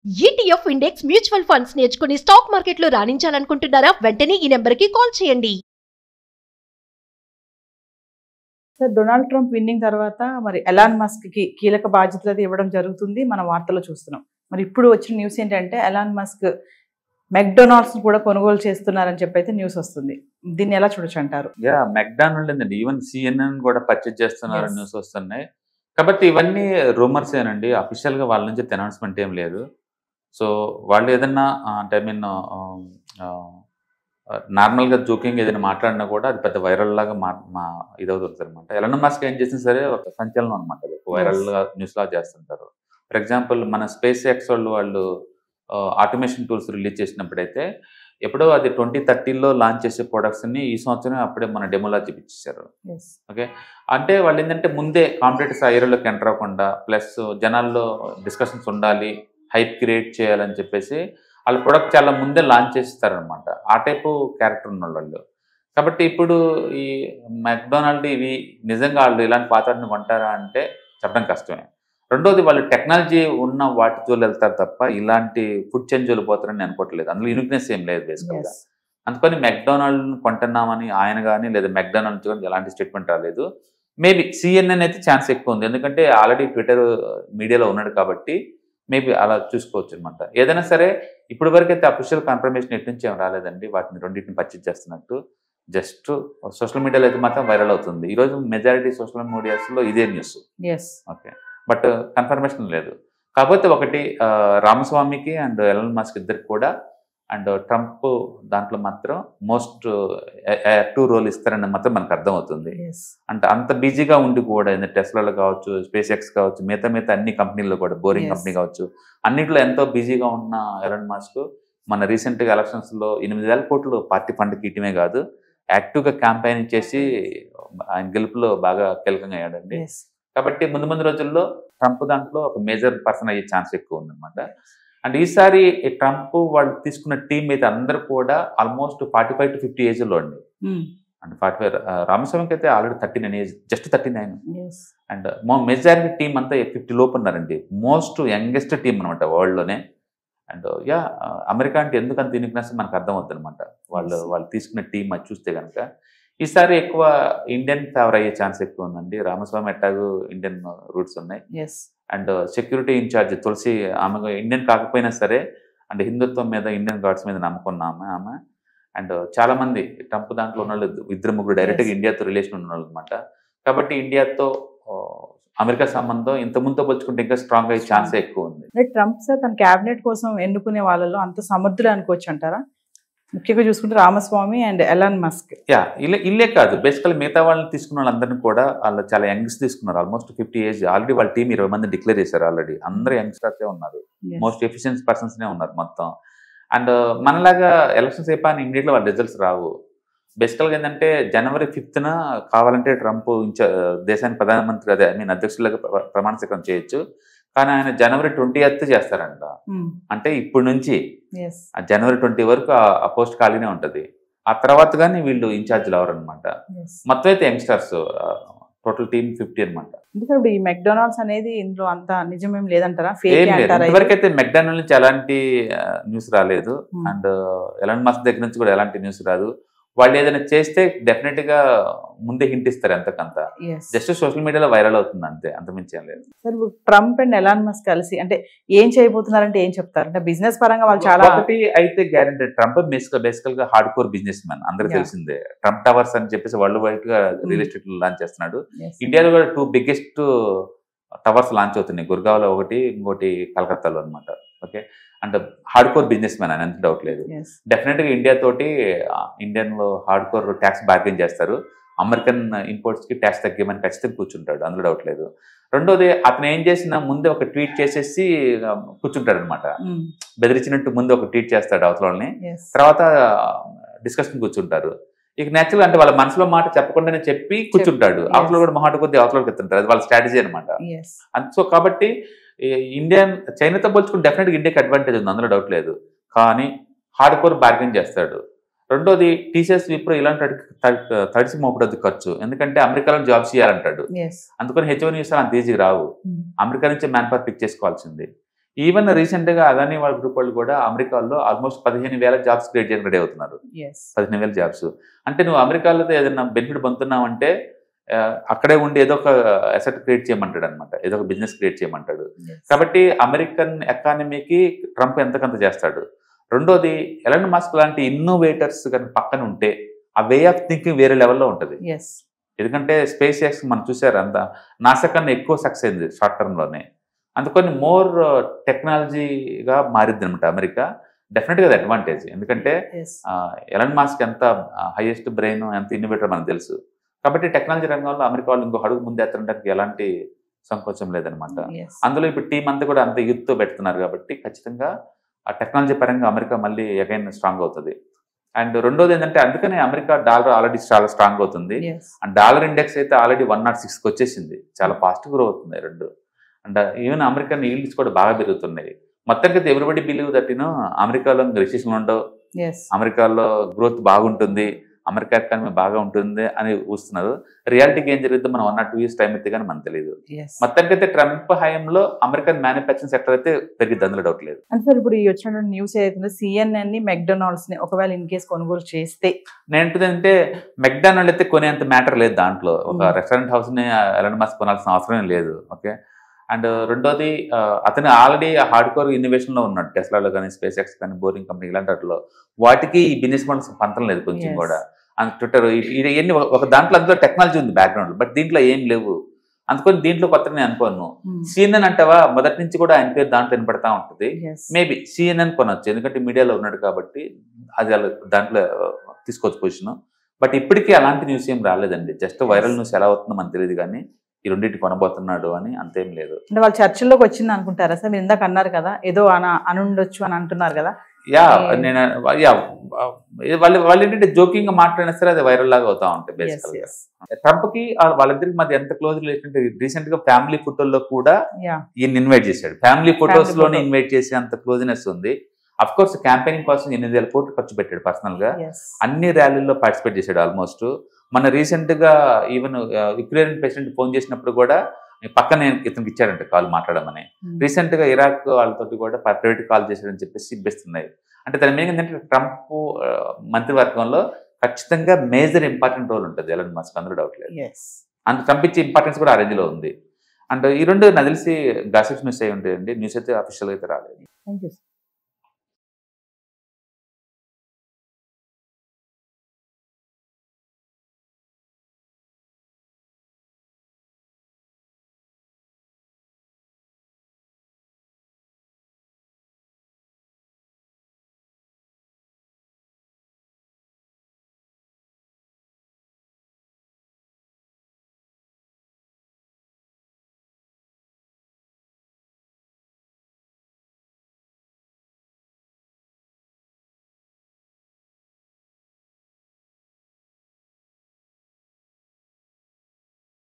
ETF index mutual funds నేర్చుకుని stock మార్కెట్లో రాణించాలనుకుంటున్నారా? వెంటనే ఈ నెంబర్కి కాల్ చేయండి. సార్, డొనాల్డ్ ట్రంప్ విన్నింగ్ తర్వాత మరి ఎలాన్ మస్క్ కి కీలక బాధ్యతలు అది ఇవ్వడం జరుగుతుంది. మన వార్తల్లో చూస్తున్నాం. మరి ఇప్పుడు వచ్చిన న్యూస్ ఏంటంటే ఎలాన్ మస్క్ మెక్డొనాల్డ్స్ కూడా కొనుగోలు చేస్తున్నారని చెప్పి అయితే న్యూస్ వస్తుంది. దీన్ని ఎలా చూడొచ్చు అంటారు? మెక్డానల్డ్ అండి, ఈవెన్ CNN కూడా పర్చేజ్ చేస్తున్నారు Yes. న్యూస్ వస్తున్నాయి. కాబట్టి ఇవన్నీ రూమర్స్ ఏనండి, అఫీషియల్ గా వాళ్ళ నుంచి అనౌన్స్మెంట్ ఏం లేదు. సో వాళ్ళు ఏదన్నా అంటే ఐ మీన్ నార్మల్ గా జోకింగ్ ఏదైనా మాట్లాడినా కూడా అది పెద్ద వైరల్ లాగా మా ఇదవుతుంది అనమాట. ఎలాన్ మస్క్ ఏం చేసినా సరే ఒక సంచలనం అనమాట, అది వైరల్ గా న్యూస్ లా చేస్తుంటారు. ఫర్ ఎగ్జాంపుల్ మన స్పేస్ ఎక్స్ వాళ్ళు ఆటోమేషన్ టూల్స్ రిలీజ్ చేసినప్పుడైతే ఎప్పుడో అది 2030లో లాంచ్ చేసే ప్రొడక్ట్స్ ని ఈ సంవత్సరం అప్పుడే మన డెమోలా చూపించారు. Yes. ఓకే, అంటే వాళ్ళు ఏంటంటే ముందే కాంపిటేటర్స్ ఆ ఏరియాలోకి ఎంటర్ అవ్వకుండా, ప్లస్ జనాల్లో డిస్కషన్స్ ఉండాలి, హైప్ క్రియేట్ చేయాలని చెప్పేసి వాళ్ళ ప్రొడక్ట్ చాలా ముందే లాంచ్ చేస్తారనమాట. ఆ టైపు క్యారెక్టర్ ఉన్న వాళ్ళు. కాబట్టి ఇప్పుడు ఈ మెక్డొనాల్డ్ ఇవి నిజంగా వాళ్ళు ఇలాంటి పాత్రని కొంటారా అంటే చెప్పడం కష్టమే. రెండోది, వాళ్ళు టెక్నాలజీ ఉన్న వాటి జోలు వెళ్తారు తప్ప ఇలాంటి ఫుడ్ చేంజ్ జోలు పోతారని నేను అనుకోవట్లేదు. అందులో యూనిక్నెస్ ఏం లేదు బేసికల్గా. Yes. అందుకని మెక్డొనాల్డ్ని కొంటున్నామని ఆయన కానీ లేదా మెక్డొనాల్డ్ కానీ ఎలాంటి స్టేట్మెంట్ రాలేదు. మేబీ CNN అయితే ఛాన్స్ ఎక్కువ ఉంది, ఎందుకంటే ఆల్రెడీ ట్విట్టర్ మీడియాలో ఉన్నాడు కాబట్టి మేబీ అలా చూసుకోవచ్చు అనమాట. ఏదైనా సరే ఇప్పటి వరకు అయితే అఫీషియల్ కన్ఫర్మేషన్ ఎటు నుంచి ఏం రాలేదండి వాటిని రెండింటిని పర్చేజ్ చేస్తున్నట్టు. జస్ట్ సోషల్ మీడియాలో అయితే మాత్రం వైరల్ అవుతుంది. ఈరోజు మెజారిటీ సోషల్ మీడియాస్లో ఇదే news. Yes. Okay, but confirmation లేదు. కాకపోతే ఒకటి, రామస్వామికి అండ్ ఎలాన్ మస్క్ ఇద్దరికి కూడా అండ్ ట్రంప్ దాంట్లో మాత్రం మోస్ట్ యాక్టివ్ రోల్ ఇస్తారని మాత్రం మనకు అర్థమవుతుంది. Yes. అంటే అంత బిజీగా ఉండి కూడా టెస్లాలో కావచ్చు, స్పేస్ ఎక్స్ కావచ్చు, మిగతా అన్ని కంపెనీల్లో కూడా, బోరింగ్ Yes. కంపెనీ కావచ్చు, అన్నింటిలో ఎంతో బిజీగా ఉన్న ఎలాన్ మస్క్ మన రీసెంట్గా ఎలక్షన్స్లో 8,000 కోట్లు పార్టీ ఫండ్కి ఇటమే కాదు, యాక్టివ్గా క్యాంపెయిన్ చేసి ఆయన గెలుపులో బాగా కీలకంగా అయ్యాడండి. Yes. కాబట్టి ముందు రోజుల్లో ట్రంప్ దాంట్లో ఒక మేజర్ పర్సన్ అయ్యే ఛాన్స్ ఎక్కువ ఉందన్నమాట. అండ్ ఈసారి ట్రంప్ వాళ్ళు తీసుకున్న టీం అయితే అందరూ కూడా ఆల్మోస్ట్ 45 to 50 ఏజ్లో అండి. అండ్ 45, రామస్వామికి అయితే already 39 age, just 39. Yes. And మా మెజారిటీ టీం అంతా 50 లోపు ఉన్నారండి. మోస్ట్ యంగెస్ట్ టీం అనమాట వరల్డ్లోనే. అండ్ అమెరికా అంటే ఎందుకు అంత యూనిక్నెస్ మనకు అర్థమవుతుంది అనమాట. వాళ్ళు తీసుకున్న టీం అది చూస్తే కనుక ఈసారి ఎక్కువ ఇండియన్ ఫేవర్ అయ్యే ఛాన్స్ ఎక్కువ ఉందండి. రామస్వామి ఎట్టాగు ఇండియన్ రూట్స్ ఉన్నాయి. Yes. అండ్ సెక్యూరిటీ ఇన్ఛార్జ్ తులసి, ఆమె ఇండియన్ కాకపోయినా సరే అండ్ హిందుత్వం మీద, ఇండియన్ గాడ్స్ మీద నమ్ముకున్న ఆమె. అండ్ చాలా మంది ట్రంప్ దాంట్లో ఉన్న వాళ్ళు 2-3 డైరెక్ట్గా Yes. ఇండియాతో రిలేషన్ ఉన్న వాళ్ళు అనమాట. కాబట్టి ఇండియాతో అమెరికా సంబంధం ఇంతకుముందుతో పోల్చుకుంటే ఇంకా స్ట్రాంగ్ అయ్యే ఛాన్సే ఎక్కువ ఉంది. అంటే ట్రంప్ సార్ తన క్యాబినెట్ కోసం ఎన్నుకునే వాళ్ళలో అంత సమర్థులు అనుకోవచ్చు అంటారా? ముఖ్యంగా చూసుకుంటే రామస్వామి అండ్ ఎలాన్ మస్క్. ఇల్లే కాదు, బేసికల్ మిగతా వాళ్ళని తీసుకున్న వాళ్ళందరినీ కూడా వాళ్ళు చాలా యంగ్స్ తీసుకున్నారు. Almost 50 age. ఆల్రెడీ వాళ్ళ టీం 20 మంది డిక్లేర్ చేశారు. ఆల్రెడీ అందరూ యంగ్స్టర్సే ఉన్నారు. Yes. మోస్ట్ ఎఫిషియన్స్ పర్సన్స్నే ఉన్నారు మొత్తం. అండ్ మనలాగా ఎలక్షన్స్ అయిపోయిన ఇమ్మీడియట్గా వాళ్ళ రిజల్ట్స్ రావు. బేసికల్గా ఏంటంటే January 5th కావాలంటే ట్రంప్ దేశానికి ప్రధానమంత్రి, అదే ఐ మీన్ అధ్యక్షులుగా ప్రమాణ స్వీకారం చేయొచ్చు. కానీ ఆయన January 20th చేస్తారంట. అంటే ఇప్పటి నుంచి Yes. ఆ January 20 వరకు ఆ పోస్ట్ ఖాళీనే ఉంటుంది. ఆ తర్వాత కానీ వీళ్ళు ఇన్ఛార్జ్లు అవరు అనమాట. Yes. మొత్తం అయితే యంగ్స్టర్స్, టోటల్ టీమ్ 50 అనమాట. అంటే ఇప్పుడు ఈ మెక్డొనాల్డ్స్ అనేది ఇందులో అంత నిజమేం లేదంటారా? ఏం ఫేక్ లేదు, అంటారా? ఇంతవరకు అయితే మెక్డానల్డ్ నుంచి ఎలాంటి న్యూస్ రాలేదు. Hmm. అండ్ ఎలాన్ మస్క్ దగ్గర నుంచి కూడా ఎలాంటి న్యూస్ రాదు. వాళ్ళు ఏదైనా చేస్తే డెఫినెట్ గా ముందే హింట్ ఇస్తారు ఎంతకంత. Yes. జస్ట్ సోషల్ మీడియాలో వైరల్ అవుతుంది అంతే, అంతమించి ఏం లేదు. సార్, ఇప్పుడు ట్రంప్ అండ్ ఎలాన్ మస్క్ కలిసి అంటే ఏం చేయబోతున్నారంటే ఏం చెప్తారు? అంటే బిజినెస్ పరంగా వాళ్ళు చాలా ఒకటి అయితే గ్యారెంటీ, ట్రంప్ బేసికల్ గా హార్డ్ కోర్ బిజినెస్ మ్యాన్, అందరికి Yeah. తెలిసిందే. ట్రంప్ టవర్స్ అని చెప్పేసి వరల్డ్ వైడ్ గా రియల్ ఎస్టేట్ లాంచ్ చేస్తున్నాడు. Yes. ఇండియాలో కూడా 2 బిగ్గెస్ట్ టవర్స్ లాంచ్ అవుతున్నాయి. గుర్గావ్లో ఒకటి, ఇంకోటి కలకత్తాలో అనమాట. Okay, and hard core business man అని ఎంత డౌట్ లేదు. Yes. డెఫినెట్గా ఇండియా తోటి ఇండియన్లో హార్డ్ కోర్ ట్యాక్స్ బార్గెన్ చేస్తారు. అమెరికన్ ఇంపోర్ట్స్కి ట్యాక్స్ తగ్గిమని ఖచ్చితంగా కూర్చుంటాడు, అందులో డౌట్ లేదు. రెండోది, అతను ఏం చేసినా ముందే ఒక ట్వీట్ చేసేసి కూర్చుంటాడు అనమాట. బెదిరించినట్టు ముందు ఒక ట్వీట్ చేస్తాడు అవతలని, Yes. తర్వాత డిస్కషన్ కూర్చుంటారు. ఇక నేచురల్ అంటే వాళ్ళ మనసులో మాట చెప్పకుండానే చెప్పి కూర్చుంటాడు. Yes. అవతల కూడా మాట కొద్ది అవతలకి ఎత్తుంటారు. అది వాళ్ళ స్ట్రాటజీ అనమాట. Yes. సో కాబట్టి చైనాతో పోల్చుకుంటే డెఫినెట్గా ఇండియాకి అడ్వాంటేజ్ ఉంది, అందులో డౌట్ లేదు. కానీ హార్డ్ కోర్ బార్గెన్ చేస్తాడు. రెండోది, టీసీఎస్ విప్రో ఇలాంటి తడిసి మోపడద్దు ఖర్చు, ఎందుకంటే అమెరికాలో జాబ్స్ చేయాలంటాడు. Yes. అందుకని H1 వీసాలు అంత ఈజీ రావు. అమెరికా నుంచే మ్యాన్ పవర్ పిక్ చేసుకోవాల్సింది. ఈవెన్ రీసెంట్ గా అదానీ వాళ్ళ గ్రూప్ వాళ్ళు కూడా అమెరికాలో ఆల్మోస్ట్ 15,000 జాబ్స్ క్రియేట్ చేయడానికి రెడీ అవుతున్నారు. 15,000 జాబ్స్ అంటే నువ్వు అమెరికాలో ఏదైనా బెనిఫిట్ పొందుతున్నావు అంటే అక్కడే ఉండి ఏదో ఒక అసెట్ క్రియేట్ చేయమంటాడు అనమాట, ఏదో ఒక బిజినెస్ క్రియేట్ చేయమంటాడు. కాబట్టి అమెరికన్ ఎకానమీకి ట్రంప్ ఎంతకంత చేస్తాడు. రెండోది ఎలాన్ మస్క్ లాంటి ఇన్నోవేటర్స్ కానీ పక్కన ఉంటే ఆ వే ఆఫ్ థింకింగ్ వేరే లెవెల్లో ఉంటుంది. ఎందుకంటే స్పేస్ ఎక్స్ మనం చూసారు అంత నాసా కన్నా ఎక్కువ సక్సెస్ అయింది షార్ట్ టర్మ్లోనే. అందుకని మోర్ టెక్నాలజీగా మారిద్ది అనమాట అమెరికా. డెఫినెట్గా అది అడ్వాంటేజ్. ఎందుకంటే ఎలాన్ మస్క్ ఎంత హైయెస్ట్ బ్రెయిన్, ఎంత ఇన్నోవేటర్ మనకు తెలుసు. కాబట్టి టెక్నాలజీ రంగంలో అమెరికా వాళ్ళు ఇంకో అడుగు ముందు ఎత్తడానికి ఎలాంటి సంకోచం లేదనమాట. అందులో ఇప్పుడు టీం అంతా కూడా అంత యూత్తో పెడుతున్నారు కాబట్టి ఖచ్చితంగా ఆ టెక్నాలజీ పరంగా అమెరికా మళ్ళీ అగైన్ స్ట్రాంగ్ అవుతుంది. అండ్ రెండోది ఏంటంటే అందుకనే అమెరికా డాలర్ ఆల్రెడీ చాలా స్ట్రాంగ్ అవుతుంది. అండ్ డాలర్ ఇండెక్స్ అయితే ఆల్రెడీ 106కి వచ్చేసింది. చాలా ఫాస్ట్ గ్రో అవుతుంది రెండు. అండ్ ఈవెన్ అమెరికన్ ఈల్డ్స్ కూడా బాగా పెరుగుతున్నాయి. మొత్తానికి ఎవ్రీబడి బిలీవ్ దట్ అమెరికాలో రిసెషన్ ఉండవు, అమెరికాలో గ్రోత్ బాగుంటుంది, అమెరికా ఎకానమీ బాగా ఉంటుంది అని ఊస్తున్నారు. రియాలిటీకి ఏం జరిగిందో మనం 1 or 2 years టైం అయితే కానీ మనకు తెలియదు. మొత్తానికి అయితే ట్రంప్ హయాంలో అమెరికన్ మ్యానుఫ్యాక్చరింగ్ సెక్టర్ అయితే పెరిగిద్ది, అందులో డౌట్ లేదు. అంటే సార్ ఇప్పుడు ఈ వచ్చిన న్యూస్ ఏదైతే CNN ని మెక్డొనాల్డ్స్ ని ఒకవేళ ఇన్ కేసు కొనుగోలు చేస్తే నేనంటే మెక్డానల్డ్ అయితే కొనేంత మ్యాటర్ లేదు దాంట్లో. ఒక రెస్టారెంట్ హౌస్ ని ఎలాన్ మస్క్ కొనాల్సిన అవసరం లేదు. ఓకే. అండ్ రెండోది అతను ఆల్రెడీ హార్డ్ కోర్ ఇన్నోవేషన్ లో ఉన్నాడు. టెస్లాలో కానీ, స్పేస్ ఎక్స్ కానీ, బోరింగ్ కంపెనీ ఇలాంటి వాటిలో వాటికి ఈ బిజినెస్ మోడల్స్ పంతం లేదు కొంచెం కూడా. అండ్ ట్విట్టర్ ఇవన్నీ ఒక దాంట్లో అందులో టెక్నాలజీ ఉంది బ్యాక్గ్రౌండ్, బట్ దీంట్లో ఏం లేవు. అందుకని దీంట్లో కొత్త నేను అనుకోను. CNN అంటావా మొదటి నుంచి కూడా ఆయన పేరు దాంట్లో వినపడతా ఉంటుంది. మేబీ CNN కొనొచ్చు, ఎందుకంటే మీడియాలో ఉన్నాడు కాబట్టి అది దాంట్లో తీసుకోవచ్చు పొజిషన్. బట్ ఇప్పటికీ అలాంటి న్యూస్ ఏం రాలేదండి. జస్ట్ వైరల్ న్యూస్ ఎలా అవుతుందో మనకు తెలియదు కానీ ఈ రెండింటి కొనబోతున్నాడు అని అంతేం లేదు. అంటే వాళ్ళు చర్చల్లోకి వచ్చింది అనుకుంటారా సార్? మీరు ఇందాక అన్నారు కదా ఏదో అనుండొచ్చు అని అంటున్నారు కదా. నేను వాళ్ళు ఏంటంటే జోకింగ్ గా మాట్లాడినా సరే అది వైరల్ లాగా అవుతా ఉంటాయి బేసికల్ గా. ట్రంప్ కి వాళ్ళిద్దరికి మధ్య ఎంత క్లోజ్ రిలేషన్. రీసెంట్ గా ఫ్యామిలీ ఫోటోల్లో కూడా ఈయన ఇన్వైట్ చేశాడు. ఫ్యామిలీ ఫోటోస్ లోనే ఇన్వైట్ చేసే అంత క్లోజ్నెస్ ఉంది. అఫ్ కోర్స్ క్యాంపెయినింగ్ కోసం 8,000 కోట్లు ఖర్చు పెట్టాడు పర్సనల్ గా. అన్ని ర్యాలీల్లో పార్టిసిపేట్ చేశాడు ఆల్మోస్ట్. మన రీసెంట్ గా ఈవెన్ యుక్రెయిన్ ప్రెసిడెంట్ ఫోన్ చేసినప్పుడు కూడా పక్కనే ఇతనికి ఇచ్చారంట కాల్ మాట్లాడమని. రీసెంట్ గా ఇరాక్ వాళ్ళతోటి కూడా ప్రైవేట్ కాల్ చేశాడని చెప్పేసి ఇబ్బిస్తున్నాయి. అంటే దాని మీద ఏంటంటే ట్రంప్ మంత్రివర్గంలో ఖచ్చితంగా మేజర్ ఇంపార్టెంట్ రోల్ ఉంటుంది ఎలాన్ మస్క్, అందులో డౌట్ లేదు. అంత ట్రంప్ ఇచ్చే ఇంపార్టెన్స్ కూడా ఆ రేంజ్ లో ఉంది. అండ్ ఈ రెండు నాకు తెలిసి గాసిప్స్ న్యూస్ అయి ఉంటాయండి. న్యూస్ అయితే అఫీషియల్ అయితే రాలేదు. Thank you.